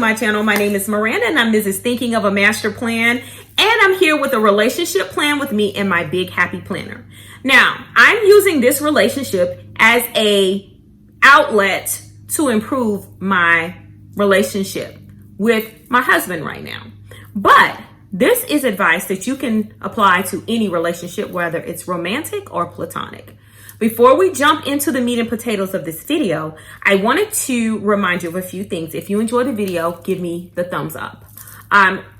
my channel. My name is Miranda and I'm Mrs. Thinking of a Master Plan. And I'm here with a relationship plan with me and my big happy planner. Now, I'm using this relationship as a outlet to improve my relationship with my husband right now. But this is advice that you can apply to any relationship, whether it's romantic or platonic. Before we jump into the meat and potatoes of this video, I wanted to remind you of a few things. If you enjoyed the video, give me the thumbs up.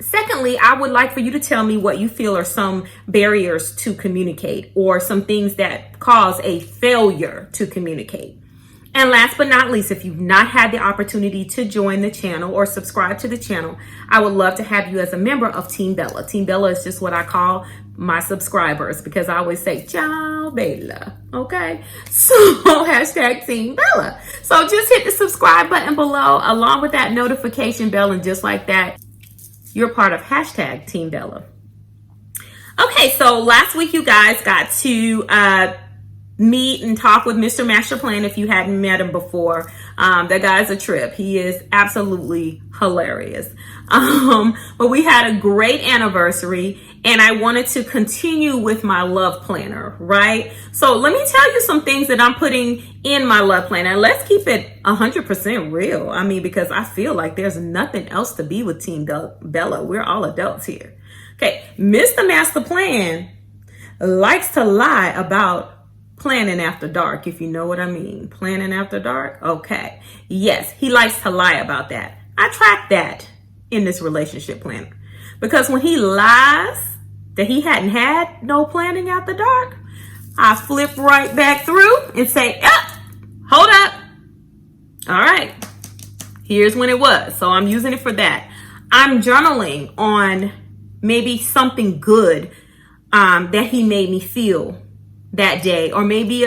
Secondly, I would like for you to tell me what you feel are some barriers to communicate or some things that cause a failure to communicate. And last but not least, if you've not had the opportunity to join the channel or subscribe to the channel, I would love to have you as a member of Team Bella. Team Bella is just what I call my subscribers because I always say, ciao Bella, okay? So hashtag Team Bella. So just hit the subscribe button below along with that notification bell, and just like that, you're part of hashtag Team Bella. Okay, so last week you guys got to meet and talk with Mr. Master Plan if you hadn't met him before. That guy's a trip. He is absolutely hilarious. But we had a great anniversary and I wanted to continue with my love planner, right? So let me tell you some things that I'm putting in my love planner. Let's keep it 100% real. I mean, because I feel like there's nothing else to be with Team Bella. We're all adults here. Okay, Mr. Master Plan likes to lie about planning after dark, if you know what I mean. Planning after dark? Okay. Yes, he likes to lie about that. I track that in this relationship planner. Because when he lies that he hadn't had no planning after dark, I flip right back through and say, hold up. All right. Here's when it was. So I'm using it for that. I'm journaling on maybe something good that he made me feel that day, or maybe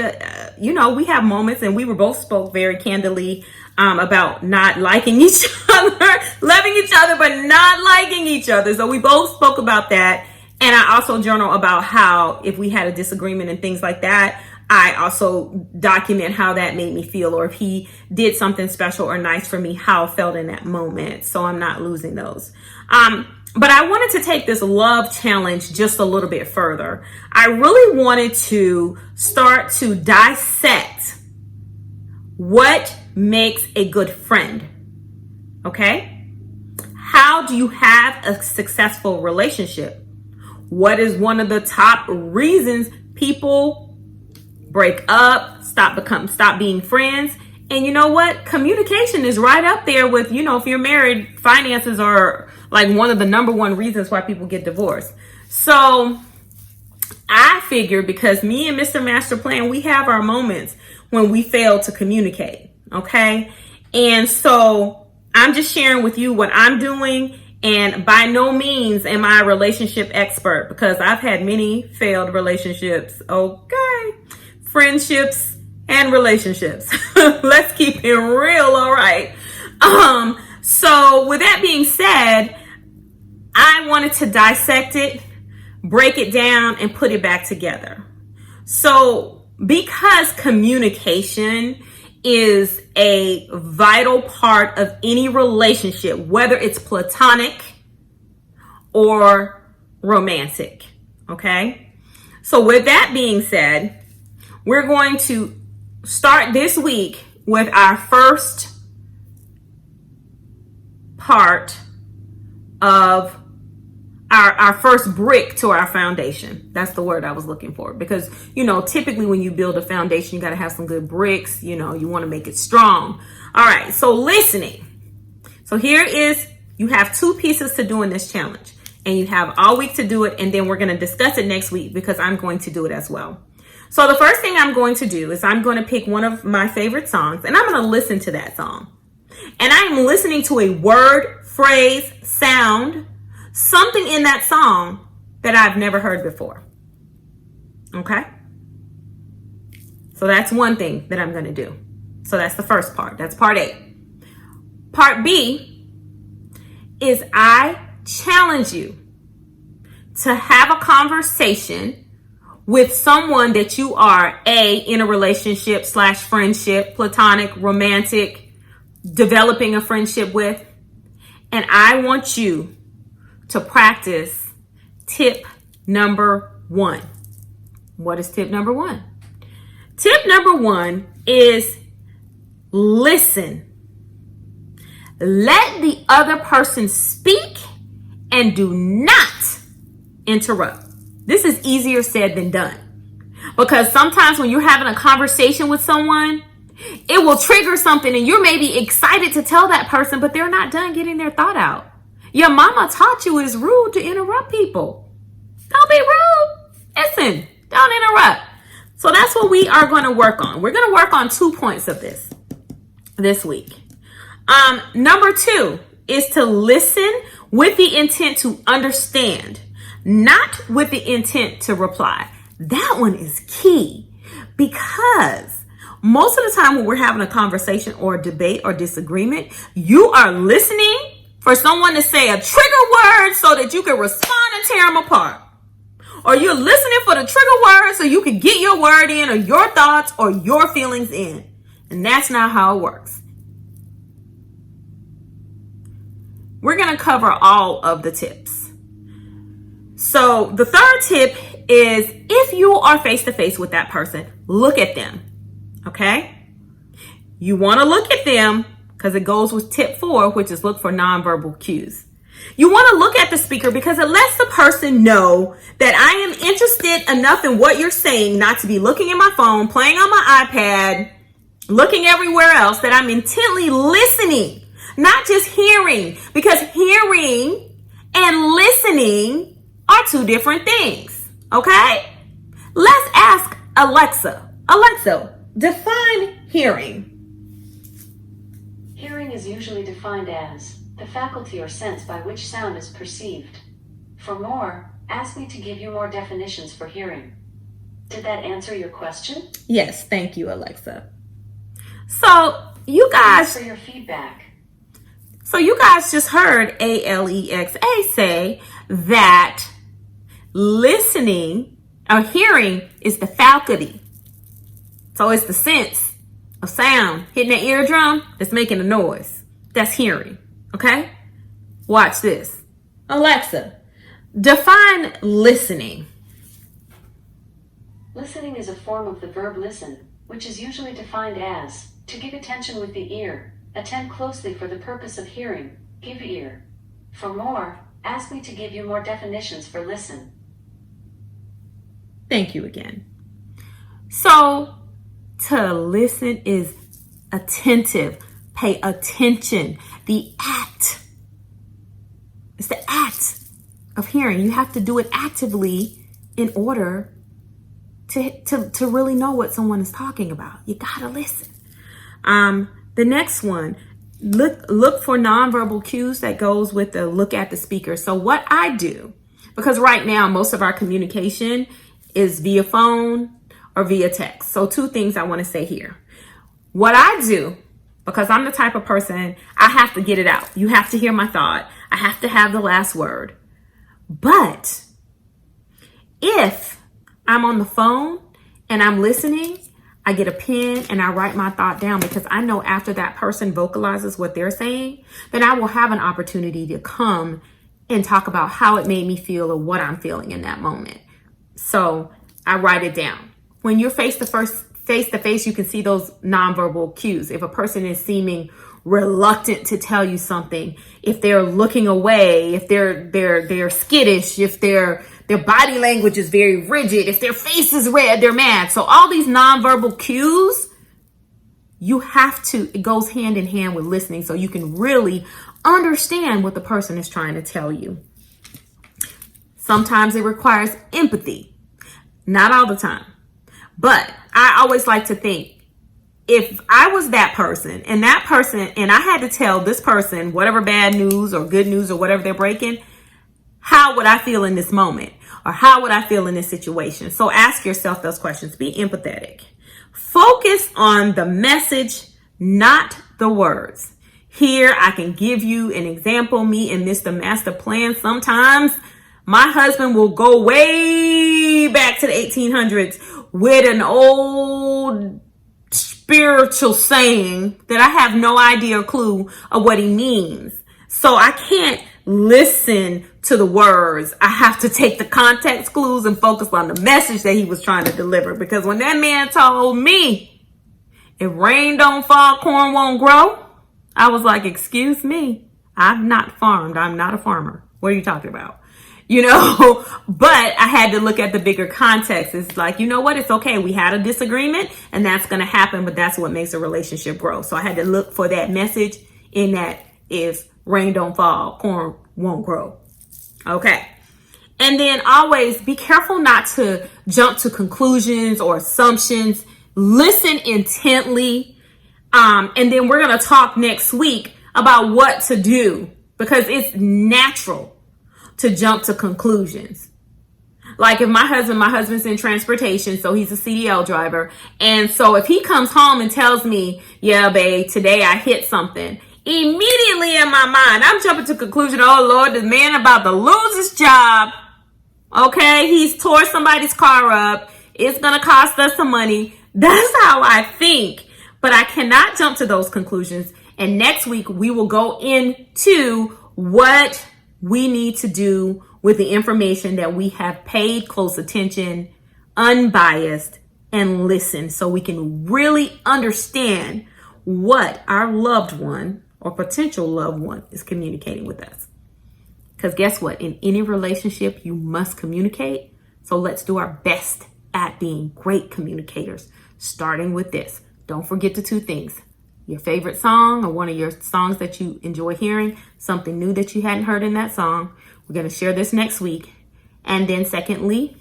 we have moments, and we were both spoke very candidly about not liking each other, loving each other, but not liking each other. So we both spoke about that, and I also journal about how if we had a disagreement and things like that, I also document how that made me feel, or if he did something special or nice for me, how I felt in that moment. So I'm not losing those. But I wanted to take this love challenge just a little bit further. I really wanted to start to dissect what makes a good friend. Okay? How do you have a successful relationship? What is one of the top reasons people break up, stop being friends? And you know what? Communication is right up there with, if you're married, finances are like one of the number one reasons why people get divorced. So I figured, because me and Mr. Master Plan, we have our moments when we fail to communicate. Okay. And so I'm just sharing with you what I'm doing. And by no means am I a relationship expert, because I've had many failed relationships. Okay. Friendships and relationships. Let's keep it real. All right. So with that being said, I wanted to dissect it, break it down, and put it back together. So because communication is a vital part of any relationship, whether it's platonic or romantic. Okay. So with that being said, we're going to start this week with our first part of our first brick to our foundation. That's the word I was looking for, because, typically when you build a foundation, you got to have some good bricks. You want to make it strong. All right. So listening. So you have 2 pieces to doing this challenge, and you have all week to do it. And then we're going to discuss it next week, because I'm going to do it as well. So the first thing I'm going to do is I'm going to pick one of my favorite songs, and I'm going to listen to that song. And I'm listening to a word, phrase, sound, something in that song that I've never heard before. Okay? So that's one thing that I'm going to do. So that's the first part. That's part A. Part B is I challenge you to have a conversation with someone that you are in a relationship / friendship, platonic, romantic, developing a friendship with, And I want you to practice tip number 1. What is tip number 1? Tip number 1 is listen. Let the other person speak and do not interrupt. This is easier said than done. Because sometimes when you're having a conversation with someone, it will trigger something and you're maybe excited to tell that person, but they're not done getting their thought out. Your mama taught you it's rude to interrupt people. Don't be rude. Listen, don't interrupt. So that's what we are going to work on. We're going to work on 2 points of this week. Number 2 is to listen with the intent to understand, not with the intent to reply. That one is key because most of the time when we're having a conversation or a debate or disagreement, you are listening for someone to say a trigger word so that you can respond and tear them apart. Or you're listening for the trigger word so you can get your word in or your thoughts or your feelings in. And that's not how it works. We're going to cover all of the tips. So the third tip is if you are face to face with that person, look at them. Okay? You want to look at them because it goes with tip 4, which is look for nonverbal cues. You want to look at the speaker because it lets the person know that I am interested enough in what you're saying not to be looking at my phone, playing on my iPad, looking everywhere else, that I'm intently listening, not just hearing, because hearing and listening are 2 different things. Okay? Let's ask Alexa. Alexa, define hearing. Hearing is usually defined as the faculty or sense by which sound is perceived. For more, ask me to give you more definitions for hearing. Did that answer your question? Yes, thank you, Alexa. So you guys, thanks for your feedback. So you guys just heard Alexa say that listening or hearing is the faculty. So it's the sense of sound hitting the eardrum that's making a noise. That's hearing. Okay? Watch this. Alexa, define listening. Listening is a form of the verb listen, which is usually defined as to give attention with the ear, attend closely for the purpose of hearing, give ear. For more, ask me to give you more definitions for listen. Thank you again. So, to listen is attentive. Pay attention. The act. It's the act of hearing. You have to do it actively in order to really know what someone is talking about. You gotta listen. The next one, look for nonverbal cues that goes with the look at the speaker. So what I do, because right now most of our communication is via phone or via text. So 2 things I want to say here. What I do, because I'm the type of person, I have to get it out. You have to hear my thought. I have to have the last word. But if I'm on the phone and I'm listening, I get a pen and I write my thought down because I know after that person vocalizes what they're saying, then I will have an opportunity to come and talk about how it made me feel or what I'm feeling in that moment. So I write it down. When you're face to face, you can see those nonverbal cues. If a person is seeming reluctant to tell you something, if they're looking away, if they're skittish, if their body language is very rigid, if their face is red, they're mad. So all these nonverbal cues, it goes hand in hand with listening so you can really understand what the person is trying to tell you. Sometimes it requires empathy. Not all the time. But I always like to think, if I was that person and I had to tell this person whatever bad news or good news or whatever they're breaking, how would I feel in this moment? Or how would I feel in this situation? So ask yourself those questions. Be empathetic. Focus on the message, not the words. Here, I can give you an example. Me and Mr.Master Plan. Sometimes my husband will go way back to the 1800s with an old spiritual saying that I have no idea or clue of what he means. So I can't listen to the words. I have to take the context clues and focus on the message that he was trying to deliver. Because when that man told me, if rain don't fall, corn won't grow, I was like, excuse me, I've not farmed. I'm not a farmer. What are you talking about? But I had to look at the bigger context. It's like, you know what? It's okay. We had a disagreement and that's going to happen, but that's what makes a relationship grow. So I had to look for that message in that is rain don't fall, corn won't grow. Okay. And then always be careful not to jump to conclusions or assumptions. Listen intently. And then we're going to talk next week about what to do because it's natural to jump to conclusions. Like if my husband's in transportation, so he's a CDL driver. And so if he comes home and tells me, yeah, babe, today I hit something, immediately in my mind, I'm jumping to conclusion, oh Lord, the man about to lose his job. Okay, he's tore somebody's car up. It's going to cost us some money. That's how I think. But I cannot jump to those conclusions. And next week, we will go into what we need to do with the information that we have paid close attention, unbiased, and listen so we can really understand what our loved one or potential loved one is communicating with us. Because guess what? In any relationship, you must communicate. So let's do our best at being great communicators, starting with this. Don't forget the two things. Your favorite song or one of your songs that you enjoy hearing, something new that you hadn't heard in that song. We're going to share this next week. And then secondly,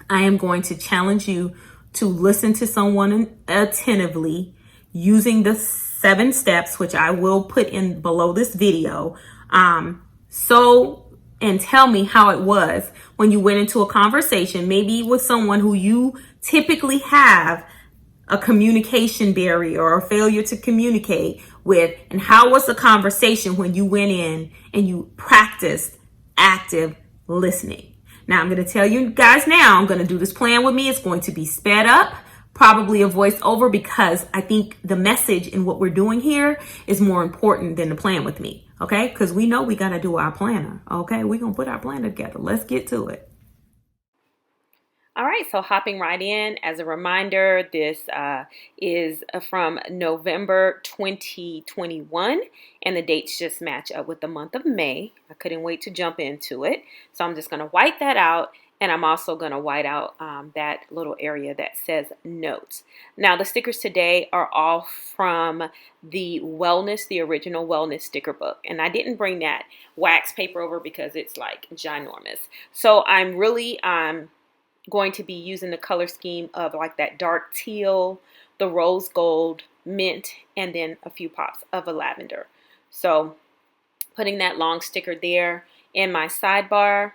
I am going to challenge you to listen to someone attentively using the 7 steps, which I will put in below this video. And tell me how it was when you went into a conversation, maybe with someone who you typically have a communication barrier or a failure to communicate with, and how was the conversation when you went in and you practiced active listening. Now I'm going to tell you guys now, I'm going to do this plan with me. It's going to be sped up, probably a voiceover, because I think the message in what we're doing here is more important than the plan with me. Okay, because we know we got to do our planner. Okay, we're going to put our plan together. Let's get to it. All right, so hopping right in, as a reminder, this is from November 2021, and the dates just match up with the month of May. I couldn't wait to jump into it, so I'm just going to white that out, and I'm also going to white out that little area that says notes. Now, the stickers today are all from the original Wellness sticker book, and I didn't bring that wax paper over because it's like ginormous. So I'm really going to be using the color scheme of like that dark teal, the rose gold, mint, and then a few pops of a lavender. So putting that long sticker there in my sidebar,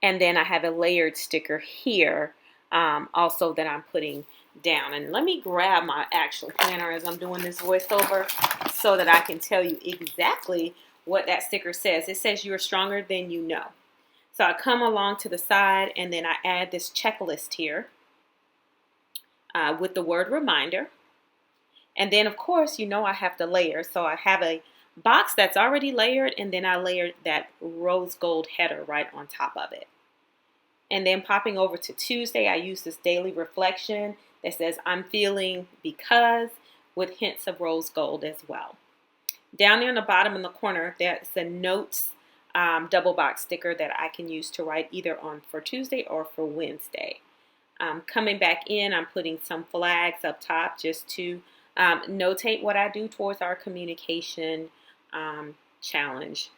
and then I have a layered sticker here also that I'm putting down. And let me grab my actual planner as I'm doing this voiceover so that I can tell you exactly what that sticker says. It says you're stronger than you know. So I come along to the side and then I add this checklist here with the word reminder. And then of course, I have to layer. So I have a box that's already layered, and then I layered that rose gold header right on top of it. And then popping over to Tuesday, I use this daily reflection that says I'm feeling because, with hints of rose gold as well. Down there in the bottom in the corner, there's a notes double box sticker that I can use to write either on for Tuesday or for Wednesday. Coming back in, I'm putting some flags up top just to notate what I do towards our communication challenge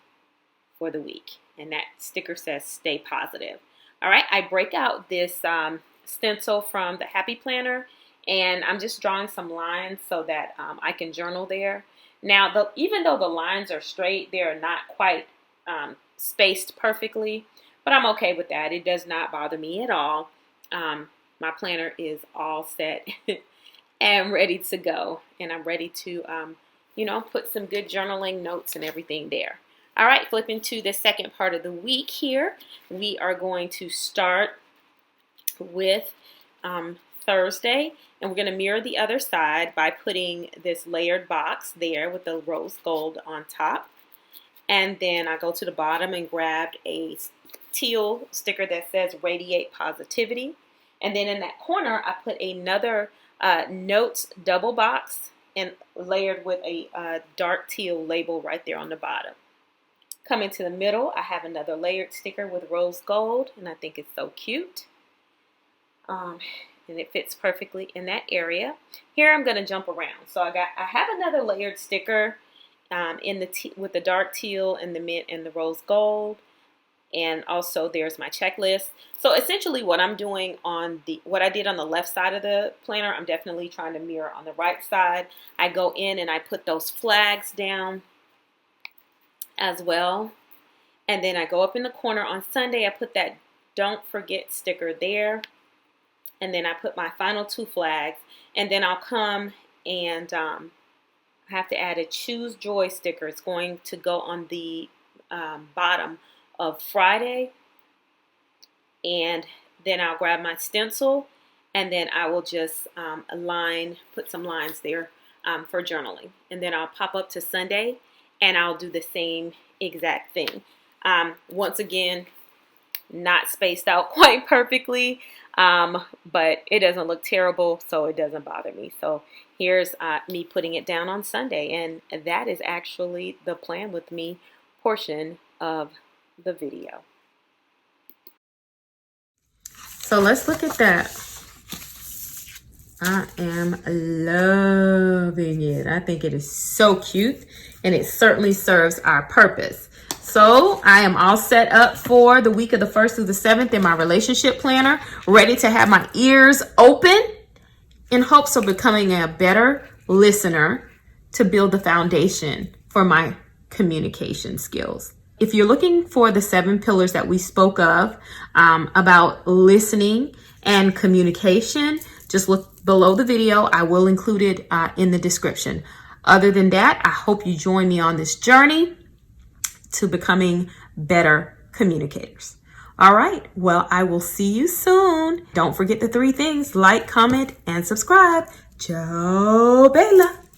for the week. And that sticker says stay positive. All right, I break out this stencil from the Happy Planner, and I'm just drawing some lines so that I can journal there. Now, even though the lines are straight, they're not quite spaced perfectly, but I'm okay with that. It does not bother me at all. My planner is all set and ready to go, and I'm ready to, put some good journaling notes and everything there. All right, flipping to the second part of the week here, we are going to start with Thursday, and we're going to mirror the other side by putting this layered box there with the rose gold on top. And then I go to the bottom and grabbed a teal sticker that says Radiate Positivity. And then in that corner, I put another notes double box and layered with a dark teal label right there on the bottom. Coming to the middle, I have another layered sticker with rose gold, and I think it's so cute. And it fits perfectly in that area. Here I'm going to jump around. So I have another layered sticker with the dark teal and the mint and the rose gold. And also there's my checklist. So essentially what I'm doing what I did on the left side of the planner, I'm definitely trying to mirror on the right side. I go in and I put those flags down as well. And then I go up in the corner on Sunday, I put that don't forget sticker there. And then I put my final 2 flags. And then I'll come and I have to add a choose joy sticker. It's going to go on the bottom of Friday. And then I'll grab my stencil and then I will just put some lines there for journaling. And then I'll pop up to Sunday and I'll do the same exact thing. Once again, not spaced out quite perfectly, but it doesn't look terrible, so it doesn't bother me. So here's me putting it down on Sunday, and that is actually the plan with me portion of the video. So let's look at that. I am loving it. I think it is so cute, and it certainly serves our purpose. So I am all set up for the week of the 1st through the 7th in my relationship planner, ready to have my ears open in hopes of becoming a better listener to build the foundation for my communication skills. If you're looking for the 7 pillars that we spoke of about listening and communication, just look below the video. I will include it in the description. Other than that, I hope you join me on this journey to becoming better communicators. All right. Well, I will see you soon. Don't forget the 3 things: like, comment, and subscribe. Ciao, Bella.